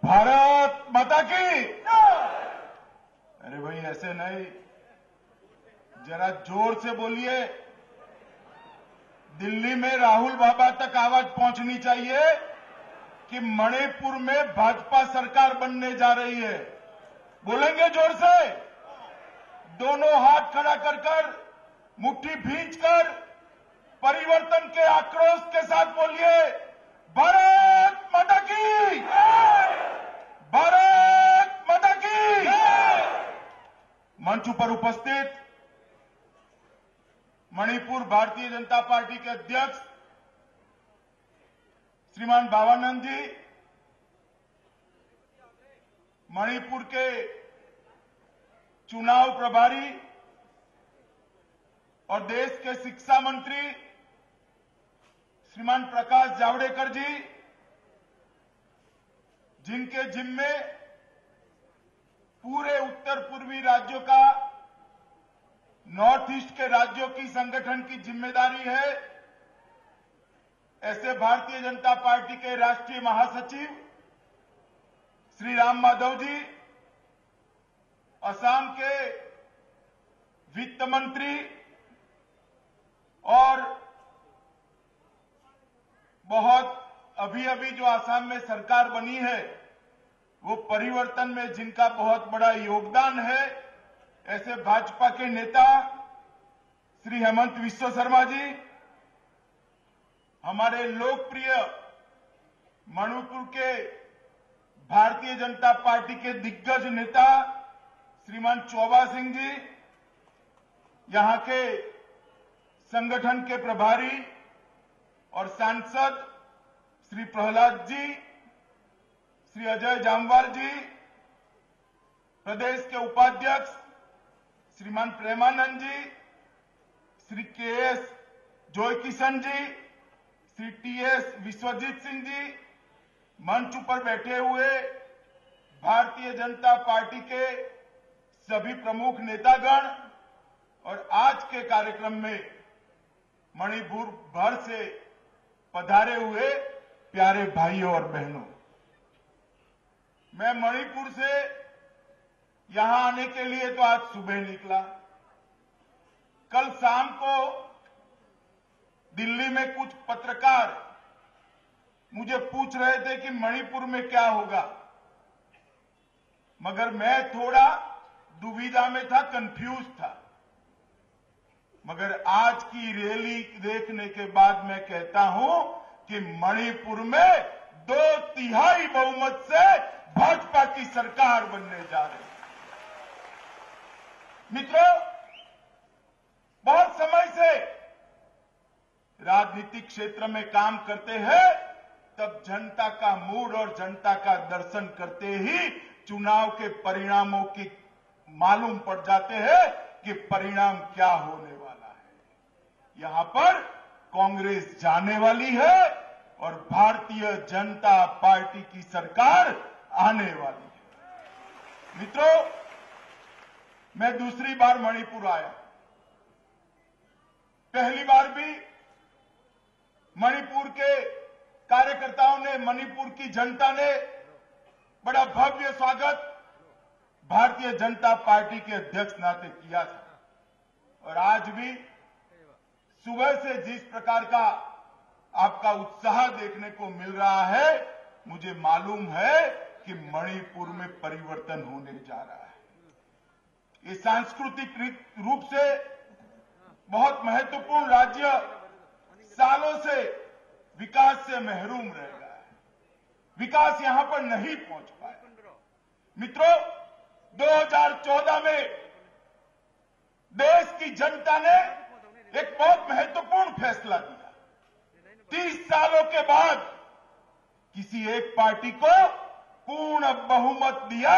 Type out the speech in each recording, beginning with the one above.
भारत माता की। अरे भाई ऐसे नहीं, जरा जोर से बोलिए। दिल्ली में राहुल बाबा तक आवाज पहुंचनी चाहिए कि मणिपुर में भाजपा सरकार बनने जा रही है। बोलेंगे जोर से? दोनों हाथ खड़ा कर कर, मुट्ठी भींचकर परिवर्तन के आक्रोश के साथ बोलिए, भारत माता की, भारत माता की। मंच पर उपस्थित मणिपुर भारतीय जनता पार्टी के अध्यक्ष श्रीमान भावानंद जी, मणिपुर के चुनाव प्रभारी और देश के शिक्षा मंत्री श्रीमान प्रकाश जावड़ेकर जी, जिनके जिम्मे पूरे उत्तर पूर्वी राज्यों का, नॉर्थ ईस्ट के राज्यों की संगठन की जिम्मेदारी है, ऐसे भारतीय जनता पार्टी के राष्ट्रीय महासचिव श्री राम माधव जी, असम के वित्त मंत्री और बहुत अभी जो असम में सरकार बनी है वो परिवर्तन में जिनका बहुत बड़ा योगदान है, ऐसे भाजपा के नेता श्री हेमंत विश्व शर्मा जी, हमारे लोकप्रिय मणिपुर के भारतीय जनता पार्टी के दिग्गज नेता श्रीमान चौबा सिंह जी, यहां के संगठन के प्रभारी और सांसद श्री प्रहलाद जी, श्री अजय जामवाल जी, प्रदेश के उपाध्यक्ष श्रीमान प्रेमानंद जी, श्री के.एस. जयकिशन जी, श्री टी.एस. विश्वजीत सिंह जी, मंच पर बैठे हुए भारतीय जनता पार्टी के सभी प्रमुख नेतागण और आज के कार्यक्रम में मणिपुर भर से पधारे हुए प्यारे भाइयों और बहनों, मैं मणिपुर से यहां आने के लिए तो आज सुबह निकला। कल शाम को दिल्ली में कुछ पत्रकार मुझे पूछ रहे थे कि मणिपुर में क्या होगा, मगर मैं थोड़ा दुविधा में था, कंफ्यूज था। मगर आज की रैली देखने के बाद मैं कहता हूं कि मणिपुर में 2/3 बहुमत से भाजपा की सरकार बनने जा रही है। मित्रों, बहुत समय से राजनीतिक क्षेत्र में काम करते हैं, तब जनता का मूड और जनता का दर्शन करते ही चुनाव के परिणामों की मालूम पड़ जाते हैं कि परिणाम क्या होने वाला है। यहां पर कांग्रेस जाने वाली है और भारतीय जनता पार्टी की सरकार आने वाली है। मित्रों, मैं दूसरी बार मणिपुर आया। पहली बार भी मणिपुर के कार्यकर्ताओं ने, मणिपुर की जनता ने बड़ा भव्य स्वागत भारतीय जनता पार्टी के अध्यक्ष नाते किया था। और आज भी सुबह से जिस प्रकार का आपका उत्साह देखने को मिल रहा है, मुझे मालूम है कि मणिपुर में परिवर्तन होने जा रहा है। ये सांस्कृतिक रूप से बहुत महत्वपूर्ण राज्य सालों से विकास से महरूम रह गया है। विकास यहां पर नहीं पहुंच पाया। मित्रों, 2014 में देश की जनता ने एक बहुत महत्वपूर्ण फैसला दिया। 30 सालों के बाद किसी एक पार्टी को पूर्ण बहुमत दिया,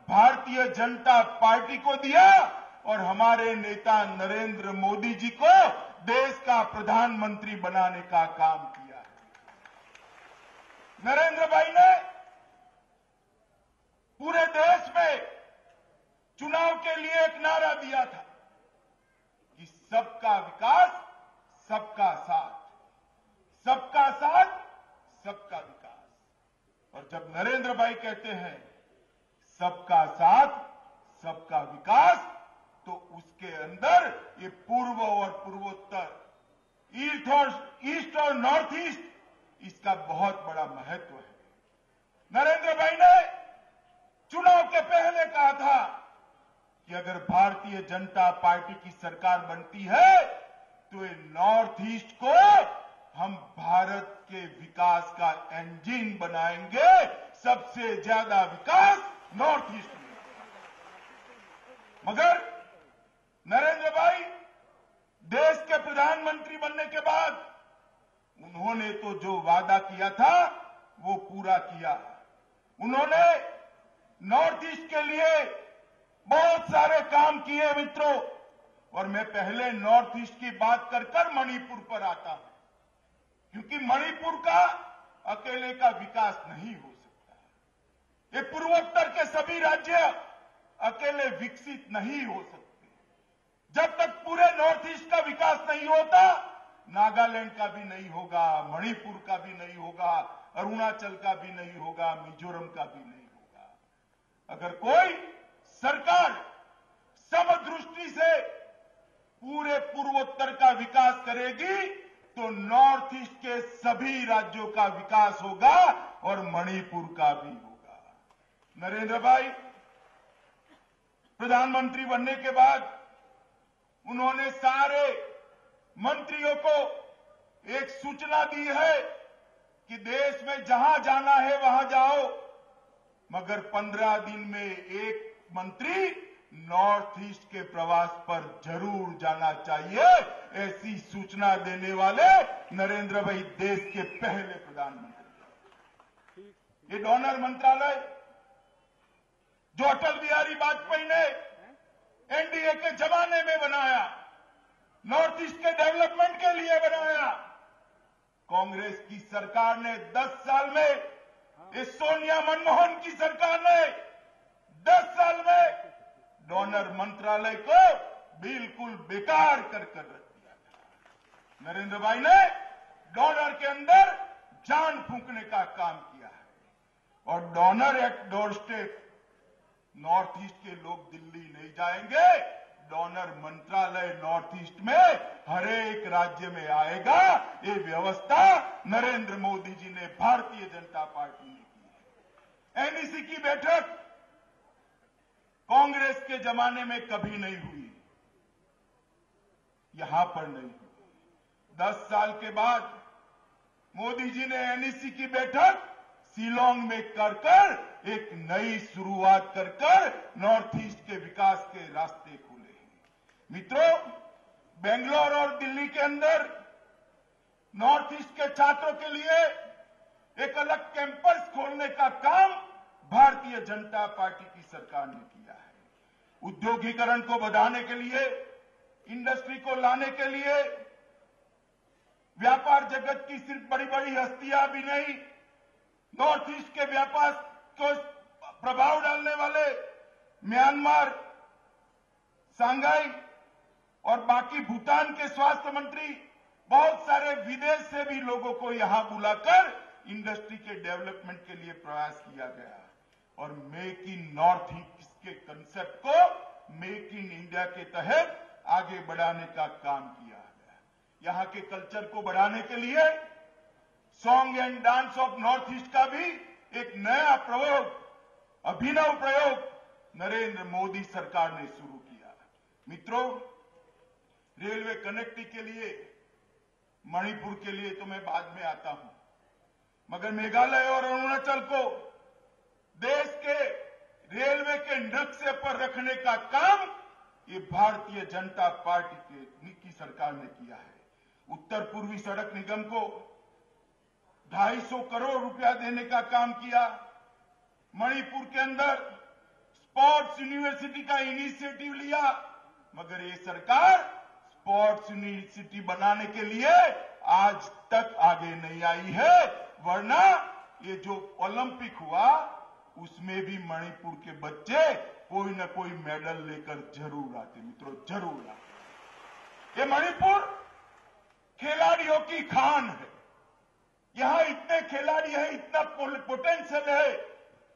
भारतीय जनता पार्टी को दिया और हमारे नेता नरेंद्र मोदी जी को देश का प्रधानमंत्री बनाने का काम किया है। नरेंद्र भाई ने पूरे देश में चुनाव के लिए एक नारा दिया था कि सबका विकास, सबका साथ, सबका साथ, सबका विकास। और जब नरेंद्र नरेंद्र भाई कहते हैं सबका साथ सबका विकास, तो उसके अंदर ये पूर्व और पूर्वोत्तर, ईस्ट और नॉर्थ ईस्ट, इसका बहुत बड़ा महत्व है। नरेंद्र भाई ने चुनाव के पहले कहा था कि अगर भारतीय जनता पार्टी की सरकार बनती है तो ये नॉर्थ ईस्ट को हम भारत के विकास का इंजन बनाएंगे, सबसे ज्यादा विकास नॉर्थ ईस्ट में। मगर नरेंद्र भाई देश के प्रधानमंत्री बनने के बाद उन्होंने तो जो वादा किया था वो पूरा किया। उन्होंने नॉर्थ ईस्ट के लिए बहुत सारे काम किए मित्रों, और मैं पहले नॉर्थ ईस्ट की बात कर मणिपुर पर आता हूं, क्योंकि मणिपुर का अकेले का विकास नहीं हो सकता। ये पूर्वोत्तर के सभी राज्य अकेले विकसित नहीं हो सकते। जब तक पूरे नॉर्थ ईस्ट का विकास नहीं होता, नागालैंड का भी नहीं होगा, मणिपुर का भी नहीं होगा, अरुणाचल का भी नहीं होगा, मिजोरम का भी नहीं होगा। अगर कोई सरकार समदृष्टि से पूरे पूर्वोत्तर का विकास करेगी तो नॉर्थ ईस्ट के सभी राज्यों का विकास होगा और मणिपुर का भी होगा। नरेंद्र भाई प्रधानमंत्री बनने के बाद उन्होंने सारे मंत्रियों को एक सूचना दी है कि देश में जहां जाना है वहां जाओ, मगर 15 दिन में एक मंत्री नॉर्थ ईस्ट के प्रवास पर जरूर जाना चाहिए। ऐसी सूचना देने वाले नरेंद्र भाई देश के पहले प्रधानमंत्री। ये डोनर मंत्रालय जो अटल बिहारी वाजपेयी ने एनडीए के जमाने में बनाया, नॉर्थ ईस्ट के डेवलपमेंट के लिए बनाया, कांग्रेस की सरकार ने 10 साल में, इस सोनिया मनमोहन की सरकार ने 10 साल में डोनर मंत्रालय को बिल्कुल बेकार कर रख दिया था। नरेंद्र भाई ने डोनर के अंदर जान फूंकने का काम किया है, और donor at door state, north east के लोग दिल्ली नहीं जाएंगे, डोनर मंत्रालय नॉर्थ ईस्ट में हर एक राज्य में आएगा। ये व्यवस्था नरेंद्र मोदी जी ने, भारतीय जनता पार्टी ने की है। एनईसी की बैठक कांग्रेस के जमाने में कभी नहीं हुई, यहां पर नहीं हुई। 10 साल के बाद मोदी जी ने एनईसी की बैठक शिलांग में कर एक नई शुरुआत कर नॉर्थ ईस्ट के विकास के रास्ते खुले हैं। मित्रों, बेंगलोर और दिल्ली के अंदर नॉर्थ ईस्ट के छात्रों के लिए एक अलग कैंपस खोलने का काम भारतीय जनता पार्टी की सरकार ने किया है। उद्योगीकरण को बढ़ाने के लिए, इंडस्ट्री को लाने के लिए, व्यापार जगत की सिर्फ बड़ी बड़ी हस्तियां भी नहीं, नॉर्थ ईस्ट के व्यापार को प्रभाव डालने वाले म्यांमार, सांघाई और बाकी भूटान के स्वास्थ्य मंत्री, बहुत सारे विदेश से भी लोगों को यहां बुलाकर इंडस्ट्री के डेवलपमेंट के लिए प्रयास किया गया, और मेक इन नॉर्थ ईस्ट के कंसेप्ट को मेक इन इंडिया के तहत आगे बढ़ाने का काम किया गया। यहां के कल्चर को बढ़ाने के लिए song and dance of north east का भी एक नया प्रयोग, अभिनव प्रयोग नरेंद्र मोदी सरकार ने शुरू किया। मित्रों, रेलवे कनेक्टिविटी के लिए, मणिपुर के लिए तो मैं बाद में आता हूं, मगर मेघालय और अरुणाचल को देश के रेलवे के नक्शे पर रखने का काम ये भारतीय जनता पार्टी की सरकार ने किया है। उत्तर पूर्वी सड़क निगम को 250 करोड़ रुपया देने का काम किया। मणिपुर के अंदर स्पोर्ट्स यूनिवर्सिटी का इनिशिएटिव लिया, मगर ये सरकार स्पोर्ट्स यूनिवर्सिटी बनाने के लिए आज तक आगे नहीं आई है, वरना ये जो ओलंपिक हुआ उसमें भी मणिपुर के बच्चे कोई न कोई मेडल लेकर जरूर आते। मित्रों, जरूर आते। ये मणिपुर खिलाड़ियों की खान है। यहां इतने खिलाड़ी हैं, इतना पोटेंशियल है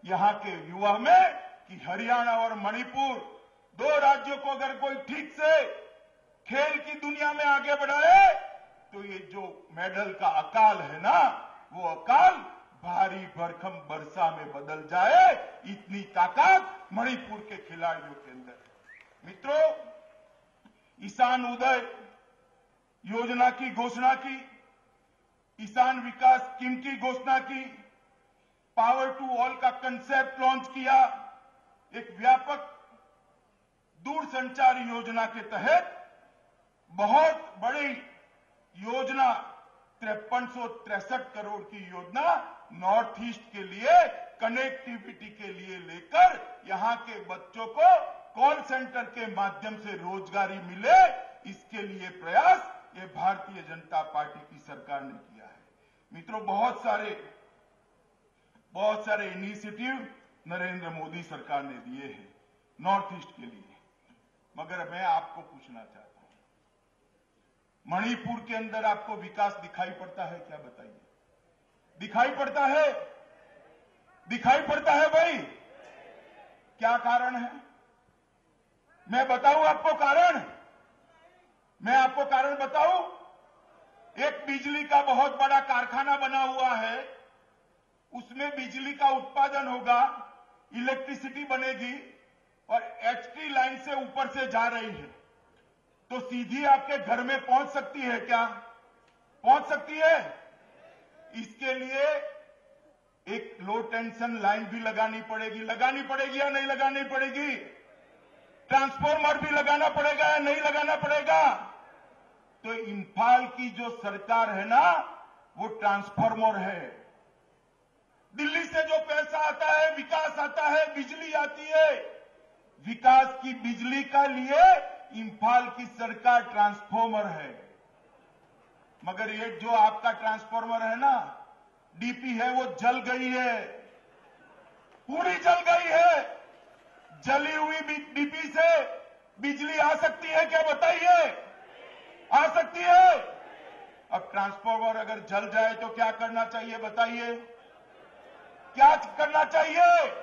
यहां के युवा में कि हरियाणा और मणिपुर दो राज्यों को अगर कोई ठीक से खेल की दुनिया में आगे बढ़ाए तो ये जो मेडल का अकाल है ना, वो अकाल भारी भरकम वर्षा में बदल जाए, इतनी ताकत मणिपुर के खिलाड़ियों के अंदर है। मित्रों, ईशान उदय योजना की घोषणा की, ईशान विकास स्कीम की घोषणा की, पावर टू ऑल का कंसेप्ट लॉन्च किया, एक व्यापक दूरसंचार योजना के तहत बहुत बड़ी योजना 5363 करोड़ की योजना नॉर्थ ईस्ट के लिए कनेक्टिविटी के लिए लेकर यहां के बच्चों को कॉल सेंटर के माध्यम से रोजगारी मिले, इसके लिए प्रयास ये भारतीय जनता पार्टी की सरकार ने किया है। मित्रों, बहुत सारे इनिशिएटिव नरेंद्र मोदी सरकार ने दिए हैं नॉर्थ ईस्ट के लिए, मगर मैं आपको पूछना चाहता हूं, मणिपुर के अंदर आपको विकास दिखाई पड़ता है क्या? बताइए। दिखाई पड़ता है? दिखाई पड़ता है भाई? क्या कारण है? मैं बताऊं आपको कारण? मैं आपको कारण बताऊं? एक बिजली का बहुत बड़ा कारखाना बना हुआ है, उसमें बिजली का उत्पादन होगा, इलेक्ट्रिसिटी बनेगी और एचटी लाइन से ऊपर से जा रही है, तो सीधी आपके घर में पहुंच सकती है क्या? पहुंच सकती है? इसके लिए एक लो टेंशन लाइन भी लगानी पड़ेगी या नहीं लगानी पड़ेगी? ट्रांसफॉर्मर भी लगाना पड़ेगा या नहीं लगाना पड़ेगा? तो इंफाल की जो सरकार है ना, वो ट्रांसफॉर्मर है। दिल्ली से जो पैसा आता है, विकास आता है, बिजली आती है, विकास की बिजली का लिए इंफाल की सरकार ट्रांसफॉर्मर है। मगर ये जो आपका ट्रांसफॉर्मर है ना, डीपी है, वो जल गई है, पूरी जल गई है। जली हुई डीपी से बिजली आ सकती है क्या? बताइए, आ सकती है? अब ट्रांसफॉर्मर अगर जल जाए तो क्या करना चाहिए? बताइए, क्या करना चाहिए?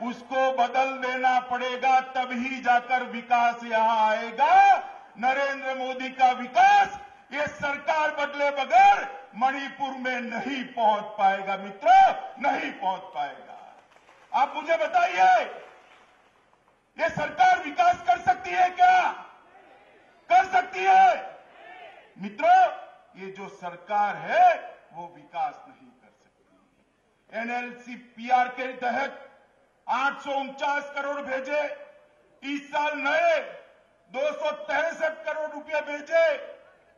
उसको बदल देना पड़ेगा, तभी जाकर विकास यहां आएगा। नरेंद्र मोदी का विकास ये सरकार बदले बगैर मणिपुर में नहीं पहुंच पाएगा मित्रों, नहीं पहुंच पाएगा। आप मुझे बताइए, ये सरकार विकास कर सकती है क्या? कर सकती है? मित्रों, ये जो सरकार है वो विकास नहीं कर सकती। एनएलसी पीआर के तहत 849 करोड़ भेजे, इस साल नए 263 करोड़ रुपया भेजे।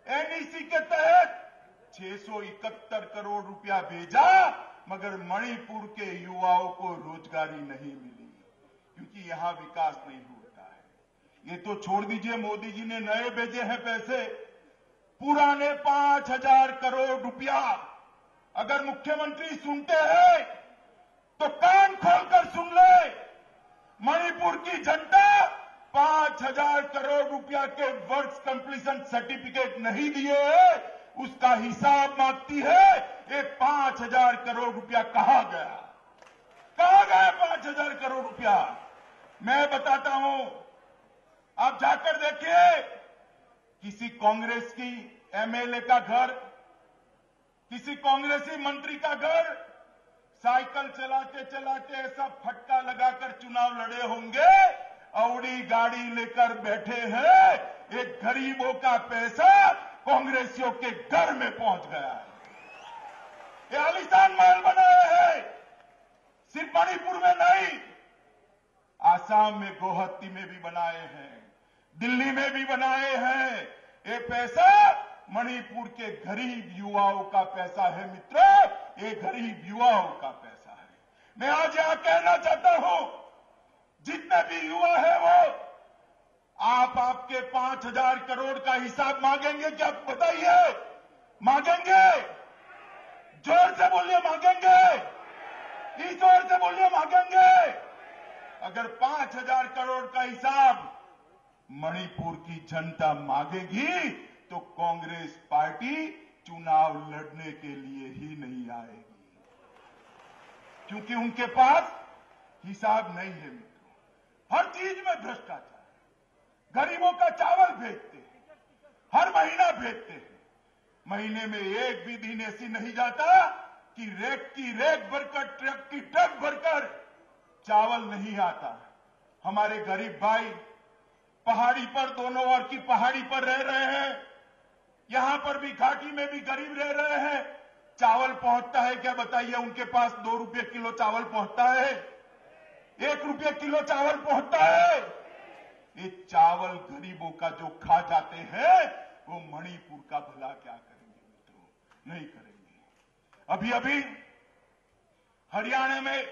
एनईसी के तहत 671 करोड़ रुपया भेजा, मगर मणिपुर के युवाओं को रोजगारी नहीं मिली, क्योंकि यहां विकास नहीं होता है। ये तो छोड़ दीजिए, मोदी जी ने नए भेजे हैं पैसे, पुराने 5000 करोड़ रुपया। अगर मुख्यमंत्री सुनते हैं तो कान खोलकर सुन ले, मणिपुर की जनता 5000 करोड़ रुपया के वर्क्स कंप्लीशन सर्टिफिकेट नहीं दिए हैं, उसका हिसाब मांगती है। ये 5000 करोड़ रुपया कहां गया? कहां गया 5000 करोड़ रुपया? मैं बताता हूं, आप जाकर देखिए, किसी कांग्रेस की एमएलए का घर, किसी कांग्रेसी मंत्री का घर, साइकिल चलाते चलाते ऐसा फटका लगाकर चुनाव लड़े होंगे, औडी गाड़ी लेकर बैठे हैं, एक गरीबों का पैसा कांग्रेसियों के घर में पहुंच गया है। ये आलीशान महल बनाए हैं, सिर्फ मणिपुर में नहीं, आसाम में गुवाहाटी में भी बनाए हैं, दिल्ली में भी बनाए हैं। ये पैसा मणिपुर के गरीब युवाओं का पैसा है मित्रों, ये गरीब युवाओं का पैसा है। मैं आज यहां कहना चाहता हूं, जितने भी युवा है वो आपके 5000 करोड़ का हिसाब मांगेंगे क्या? बताइए, मांगेंगे? जोर से बोलिए, मांगेंगे? इस जोर से बोलिए, मांगेंगे? अगर 5000 करोड़ का हिसाब मणिपुर की जनता मांगेगी तो कांग्रेस पार्टी चुनाव लड़ने के लिए ही नहीं आएगी। क्योंकि उनके पास हिसाब नहीं है मित्रों। हर चीज में भ्रष्टाचार। गरीबों का चावल भेजते हैं, हर महीना भेजते हैं। महीने में एक भी दिन ऐसी नहीं जाता कि रेक की रेक भरकर, ट्रक की ट्रक भरकर चावल नहीं आता। हमारे गरीब भाई पहाड़ी पर, दोनों ओर की पहाड़ी पर रह रहे हैं, यहां पर भी घाटी में भी गरीब रह रहे हैं। चावल पहुंचता है क्या बताइए? उनके पास 2 रुपये किलो चावल पहुंचता है, 1 रुपये किलो चावल पहुंचता है। ये चावल गरीबों का जो खा जाते हैं, वो मणिपुर का भला क्या करेंगे मित्रों? नहीं करेंगे। अभी अभी हरियाणा में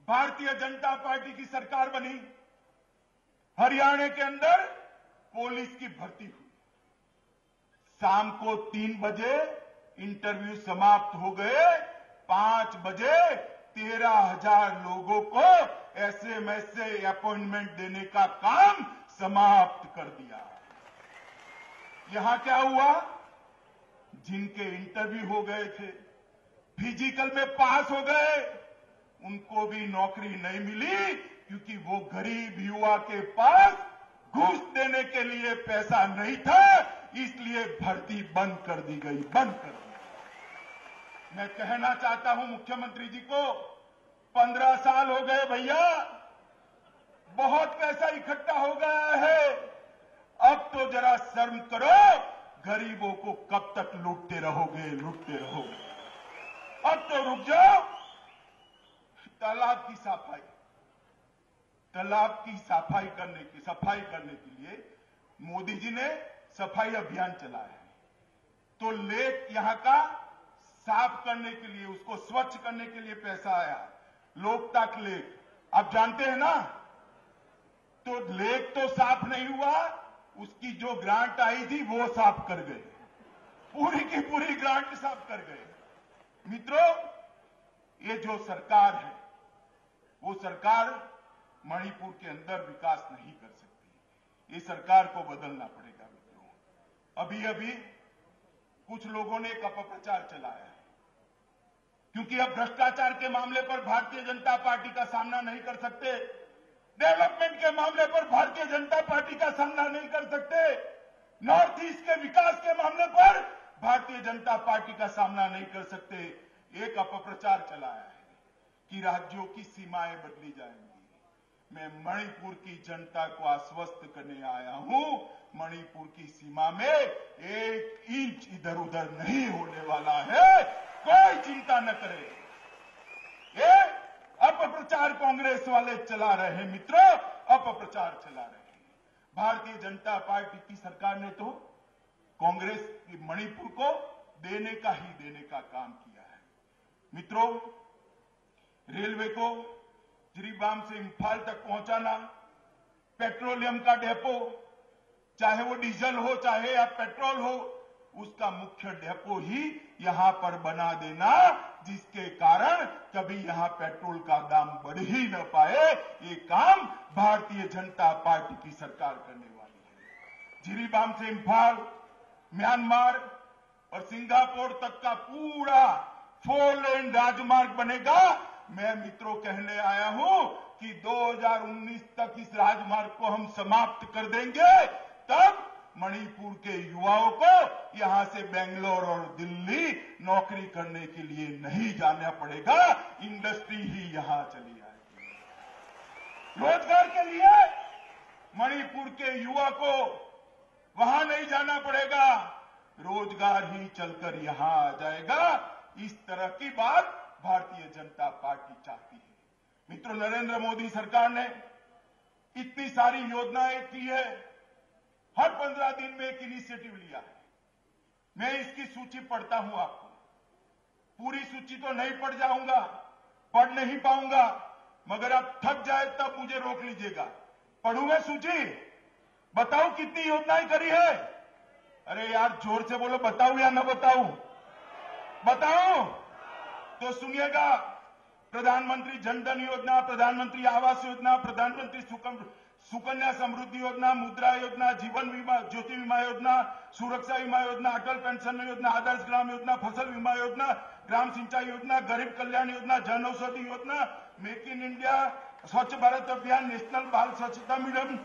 भारतीय जनता पार्टी की सरकार बनी। हरियाणा के अंदर पुलिस की भर्ती हुई। शाम को 3 बजे इंटरव्यू समाप्त हो गए। 5 बजे 13,000 लोगों को एसएमएस से अपॉइंटमेंट देने का काम समाप्त कर दिया। यहां क्या हुआ? जिनके इंटरव्यू हो गए थे, फिजिकल में पास हो गए, उनको भी नौकरी नहीं मिली, क्योंकि वो गरीब युवा के पास घूस देने के लिए पैसा नहीं था, इसलिए भर्ती बंद कर दी गई, बंद कर दी। मैं कहना चाहता हूं मुख्यमंत्री जी को, 15 साल हो गए भैया, बहुत पैसा इकट्ठा हो गया है, अब तो जरा शर्म करो। गरीबों को कब तक लूटते रहोगे, लूटते रहोगे? अब तो रुक जाओ। तालाब की सफाई, तालाब की सफाई करने के लिए मोदी जी ने सफाई अभियान चलाया है। तो लेक यहां का साफ करने के लिए, उसको स्वच्छ करने के लिए पैसा आया, लोकताक लेक, आप जानते हैं ना। तो लेक तो साफ नहीं हुआ, उसकी जो ग्रांट आई थी वो साफ कर गए, पूरी की पूरी ग्रांट साफ कर गए। मित्रों, ये जो सरकार है, वो सरकार मणिपुर के अंदर विकास नहीं कर सकती। ये सरकार को बदलना पड़ेगा मित्रों। अभी अभी कुछ लोगों ने एक अपप्रचार चलाया है, क्योंकि अब भ्रष्टाचार के मामले पर भारतीय जनता पार्टी का सामना नहीं कर सकते, डेवलपमेंट के मामले पर भारतीय जनता पार्टी का सामना नहीं कर सकते, नॉर्थ ईस्ट के विकास के मामले पर भारतीय जनता पार्टी का सामना नहीं कर सकते। एक अपप्रचार चलाया है कि राज्यों की सीमाएं बदली जाएंगी। मैं मणिपुर की जनता को आश्वस्त करने आया हूं, मणिपुर की सीमा में 1 इंच इधर उधर नहीं होने वाला है, कोई चिंता न करे। ये अपप्रचार कांग्रेस वाले चला रहे हैं मित्रों, अपप्रचार चला रहे हैं। भारतीय जनता पार्टी की सरकार ने तो कांग्रेस की मणिपुर को देने का काम किया है। मित्रों, रेलवे को जिरीबाम से इंफाल तक पहुंचाना, पेट्रोलियम का डेपो, चाहे वो डीजल हो चाहे या पेट्रोल हो, उसका मुख्य डेपो ही यहां पर बना देना, जिसके कारण कभी यहां पेट्रोल का दाम बढ़ ही न पाए। ये काम भारतीय जनता पार्टी की सरकार करने वाली है। जिरीबाम से इंफाल, म्यांमार और सिंगापुर तक का पूरा 4 लेन राजमार्ग बनेगा। मैं मित्रों कहने आया हूं कि 2019 तक इस राजमार्ग को हम समाप्त कर देंगे, तब मणिपुर के युवाओं को यहां से बेंगलोर और दिल्ली नौकरी करने के लिए नहीं जाना पड़ेगा, इंडस्ट्री ही यहां चली आएगी। रोजगार के लिए मणिपुर के युवा को वहां नहीं जाना पड़ेगा, रोजगार ही चलकर यहां आ जाएगा। इस तरह की बात भारतीय जनता पार्टी चाहती है। मित्रों, नरेंद्र मोदी सरकार ने इतनी सारी योजनाएं की है, हर 15 दिन में एक इनिशिएटिव लिया है। मैं इसकी सूची पढ़ता हूं आपको, पूरी सूची तो नहीं पढ़ जाऊंगा, पढ़ नहीं पाऊंगा, मगर आप थक जाए तब मुझे रोक लीजिएगा। पढ़ूंगा सूची, बताऊं कितनी योजनाएं करी है? अरे यार जोर से बोलो, बताऊं या ना बताऊं? बताऊं? तो सुनिएगा, प्रधानमंत्री जनधन योजना, प्रधानमंत्री आवास योजना, प्रधानमंत्री सुकन्या समृद्धि योजना, मुद्रा योजना, जीवन बीमा ज्योति बीमा योजना, सुरक्षा बीमा योजना, अटल पेंशन योजना, आदर्श ग्राम योजना, फसल बीमा योजना, ग्राम सिंचाई योजना, गरीब Kalyan Yojana, Jan Aushadhi Yojana, make in India, स्वच्छ भारत अभियान, नेशनल बाल स्वच्छता मिशन।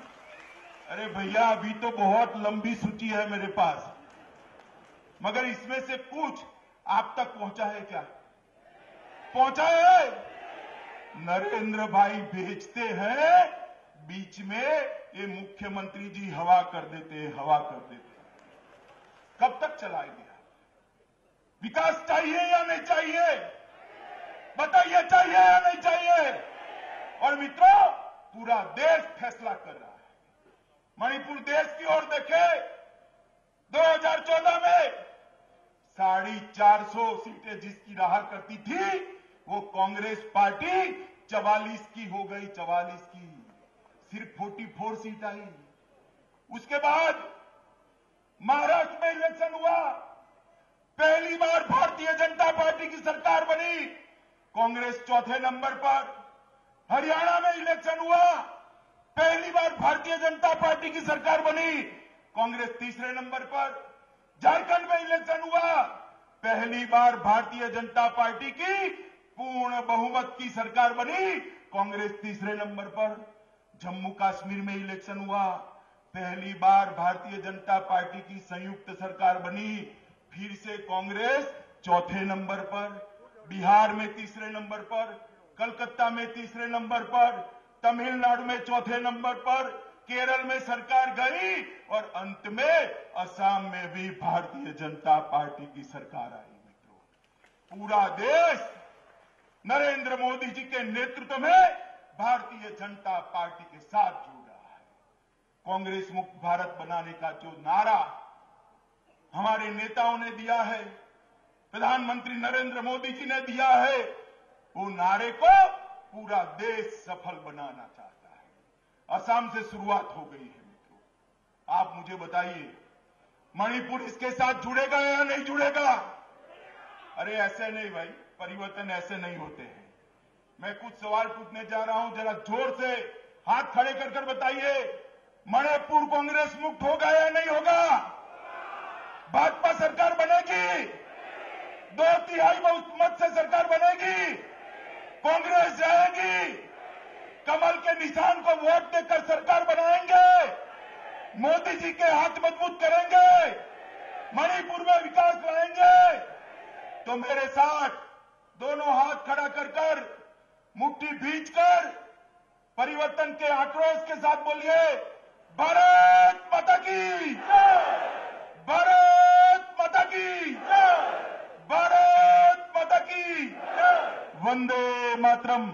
अरे भैया, अभी तो बहुत लंबी सूची है मेरे पास, मगर इसमें से कुछ आप तक पहुंचा है क्या? पहुंचा है? नरेंद्र भाई भेजते हैं, बीच में ये मुख्यमंत्री जी हवा कर देते हैं, हवा कर देते हैं। कब तक चलाएंगे? विकास चाहिए या नहीं चाहिए? बताइए, चाहिए या नहीं चाहिए? और मित्रों, पूरा देश फैसला कर रहा है। मणिपुर देश की ओर देखे, 2014 में 450 सीटें जिसकी रहा करती थी, वो कांग्रेस पार्टी 44 की हो गई, 44 की, सिर्फ 44 सीट आई। उसके बाद महाराष्ट्र में इलेक्शन हुआ, पहली बार भारतीय जनता पार्टी की सरकार बनी, कांग्रेस चौथे नंबर पर। हरियाणा में इलेक्शन हुआ, पहली बार भारतीय जनता पार्टी की सरकार बनी, कांग्रेस तीसरे नंबर पर। झारखंड में इलेक्शन हुआ, पहली बार भारतीय जनता पार्टी की पूर्ण बहुमत की सरकार बनी, कांग्रेस तीसरे नंबर पर। जम्मू कश्मीर में इलेक्शन हुआ, पहली बार भारतीय जनता पार्टी की संयुक्त सरकार बनी, फिर से कांग्रेस चौथे नंबर पर। बिहार में तीसरे नंबर पर, कलकत्ता में तीसरे नंबर पर, तमिलनाडु में चौथे नंबर पर, केरल में सरकार गई और अंत में असम में भी भारतीय जनता पार्टी की सरकार आई। मित्रों, पूरा देश नरेंद्र मोदी जी के नेतृत्व में भारतीय जनता पार्टी के साथ जुड़ रहा है। कांग्रेस मुक्त भारत बनाने का जो नारा हमारे नेताओं ने दिया है, प्रधानमंत्री नरेंद्र मोदी जी ने दिया है, वो नारे को पूरा देश सफल बनाना चाहता है। असम से शुरुआत हो गई है। मित्रों, आप मुझे बताइए, मणिपुर इसके साथ जुड़ेगा या नहीं जुड़ेगा? अरे ऐसे नहीं भाई, परिवर्तन ऐसे नहीं होते हैं। मैं कुछ सवाल पूछने जा रहा हूं, जरा जोर से हाथ खड़े कर कर बताइए, मणिपुर कांग्रेस मुक्त होगा या नहीं होगा? भाजपा सरकार बनेगी? 2/3 बहुमत से सरकार बनेगी? कांग्रेस जाएगी? कमल के निशान को वोट देकर सरकार बनाएंगे? मोदी जी के हाथ मजबूत करेंगे? मणिपुर में विकास लाएंगे? तो मेरे साथ दोनों हाथ खड़ा कर कर, मुट्ठी भींचकर परिवर्तन के आक्रोश के साथ बोलिए, भारत माता की, भारत माता की, भारत माता की, वंदे मातरम।